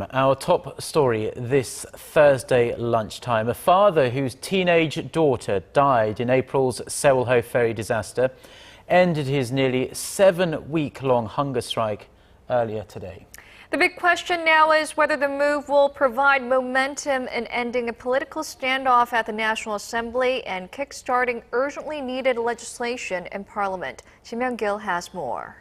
Our top story this Thursday lunchtime. A father whose teenage daughter died in April's Sewol-ho ferry disaster ended his nearly 7-week-long hunger strike earlier today. The big question now is whether the move will provide momentum in ending a political standoff at the National Assembly and kickstarting urgently needed legislation in Parliament. Myung-kil has more.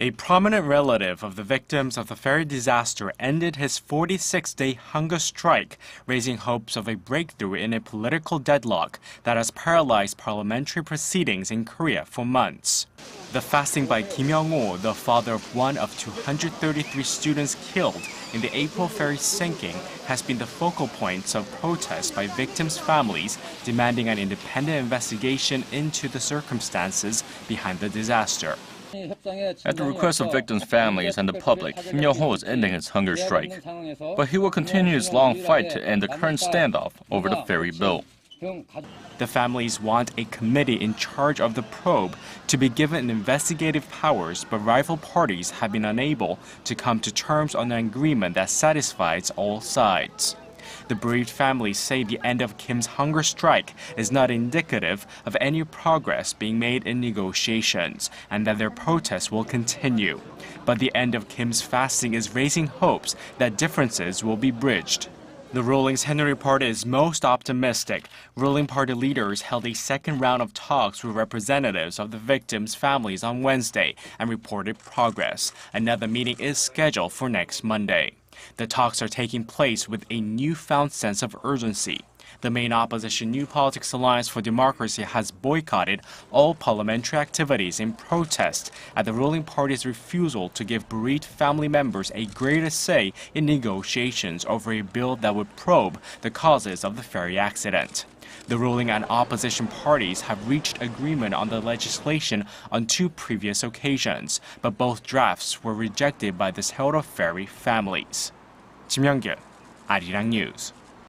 A prominent relative of the victims of the ferry disaster ended his 46-day hunger strike, raising hopes of a breakthrough in a political deadlock that has paralyzed parliamentary proceedings in Korea for months. The fasting by Kim 영오, the father of one of 233 students killed in the April ferry sinking, has been the focal point of protests by victims' families demanding an independent investigation into the circumstances behind the disaster. At the request of victims' families and the public, Kim Yong-ho is ending his hunger strike. But he will continue his long fight to end the current standoff over the ferry bill. The families want a committee in charge of the probe to be given investigative powers, but rival parties have been unable to come to terms on an agreement that satisfies all sides. The bereaved families say the end of Kim's hunger strike is not indicative of any progress being made in negotiations, and that their protests will continue. But the end of Kim's fasting is raising hopes that differences will be bridged. The ruling Saenuri Party is most optimistic. Ruling party leaders held a second round of talks with representatives of the victims' families on Wednesday and reported progress. Another meeting is scheduled for next Monday. The talks are taking place with a newfound sense of urgency. The main opposition New Politics Alliance for Democracy has boycotted all parliamentary activities in protest at the ruling party's refusal to give bereaved family members a greater say in negotiations over a bill that would probe the causes of the ferry accident. The ruling and opposition parties have reached agreement on the legislation on 2 previous occasions, but both drafts were rejected by the Sewol-ho ferry families. Myung-kil, Arirang News.